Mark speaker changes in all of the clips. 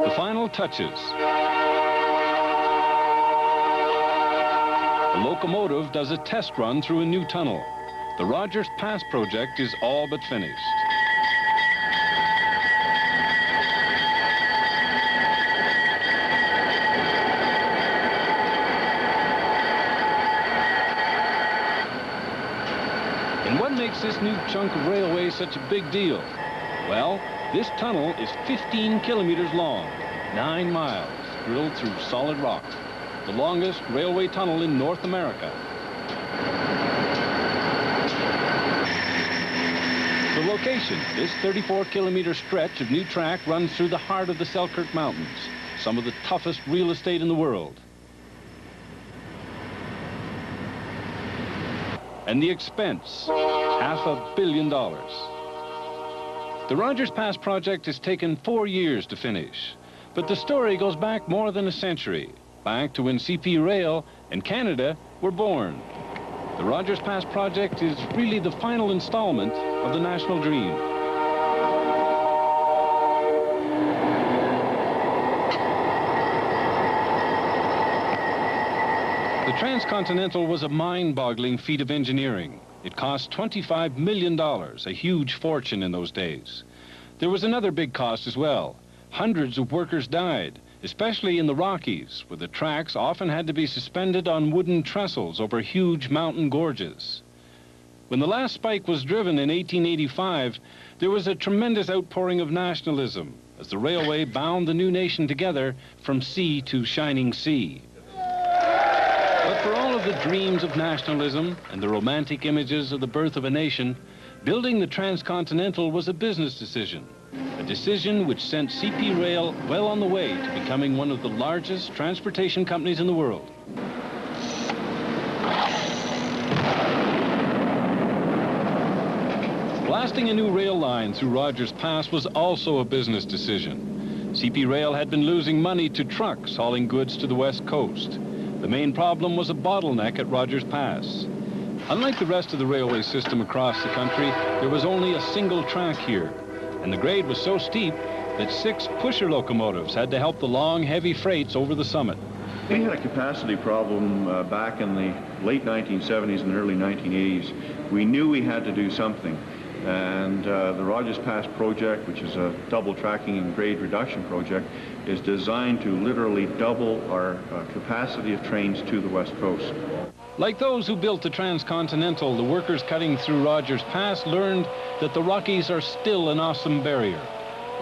Speaker 1: The final touches. The locomotive does a test run through a new tunnel. The Rogers Pass project is all but finished. And what makes this new chunk of railway such a big deal? Well, this tunnel is 15 kilometers long, 9 miles, drilled through solid rock. The longest railway tunnel in North America. The location, this 34-kilometer stretch of new track runs through the heart of the Selkirk Mountains, some of the toughest real estate in the world. And the expense, $500 million. The Rogers Pass project has taken 4 years to finish, but the story goes back more than a century, back to when CP Rail and Canada were born. The Rogers Pass project is really the final installment of the national dream. The Transcontinental was a mind-boggling feat of engineering. It cost $25 million, a huge fortune in those days. There was another big cost as well. Hundreds of workers died, especially in the Rockies, where the tracks often had to be suspended on wooden trestles over huge mountain gorges. When the last spike was driven in 1885, there was a tremendous outpouring of nationalism as the railway bound the new nation together from sea to shining sea. But for all of the dreams of nationalism and the romantic images of the birth of a nation, building the Transcontinental was a business decision. A decision which sent CP Rail well on the way to becoming one of the largest transportation companies in the world. Blasting a new rail line through Rogers Pass was also a business decision. CP Rail had been losing money to trucks hauling goods to the West Coast. The main problem was a bottleneck at Rogers Pass. Unlike the rest of the railway system across the country, there was only a single track here, and the grade was so steep that 6 pusher locomotives had to help the long, heavy freights over the summit.
Speaker 2: We had a capacity problem back in the late 1970s and early 1980s. We knew we had to do something, and the Rogers Pass project, which is a double tracking and grade reduction project, is designed to literally double our capacity of trains to the West Coast.
Speaker 1: Like those who built the Transcontinental, the workers cutting through Rogers Pass learned that the Rockies are still an awesome barrier.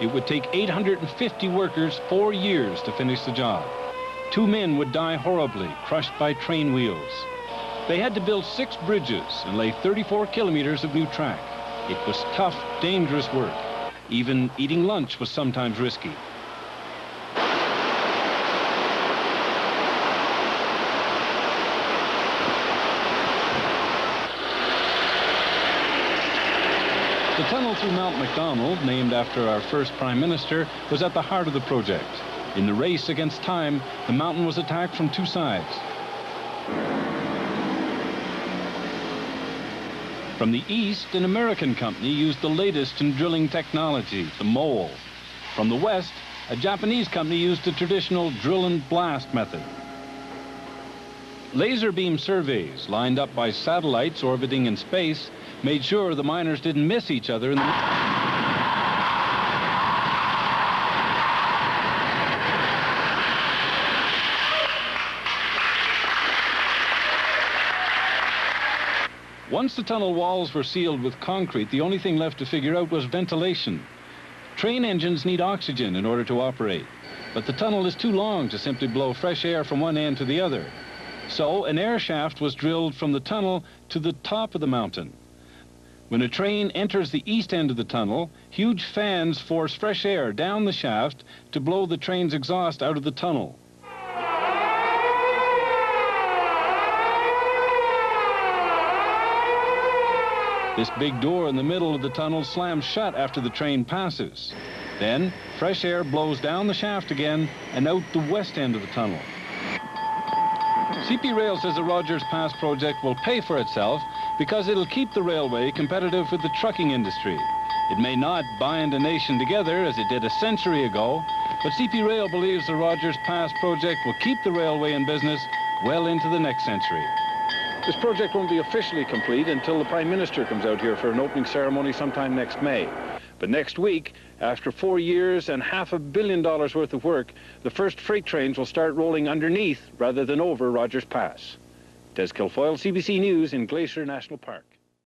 Speaker 1: It would take 850 workers 4 years to finish the job. 2 men would die horribly, crushed by train wheels. They had to build 6 bridges and lay 34 kilometers of new track. It was tough, dangerous work. Even eating lunch was sometimes risky. The tunnel through Mount Macdonald, named after our first Prime Minister, was at the heart of the project. In the race against time, the mountain was attacked from 2 sides. From the east, an American company used the latest in drilling technology, the mole. From the west, a Japanese company used the traditional drill and blast method. Laser beam surveys, lined up by satellites orbiting in space, made sure the miners didn't miss each other in the... Once the tunnel walls were sealed with concrete, the only thing left to figure out was ventilation. Train engines need oxygen in order to operate, but the tunnel is too long to simply blow fresh air from one end to the other. So an air shaft was drilled from the tunnel to the top of the mountain. When a train enters the east end of the tunnel, huge fans force fresh air down the shaft to blow the train's exhaust out of the tunnel. This big door in the middle of the tunnel slams shut after the train passes. Then, fresh air blows down the shaft again and out the west end of the tunnel. CP Rail says the Rogers Pass project will pay for itself because it'll keep the railway competitive with the trucking industry. It may not bind a nation together as it did a century ago, but CP Rail believes the Rogers Pass project will keep the railway in business well into the next century.
Speaker 3: This project won't be officially complete until the Prime Minister comes out here for an opening ceremony sometime next May. But next week, after 4 years and $500 million worth of work, the first freight trains will start rolling underneath rather than over Rogers Pass. Des Kilfoyle, CBC News in Glacier National Park.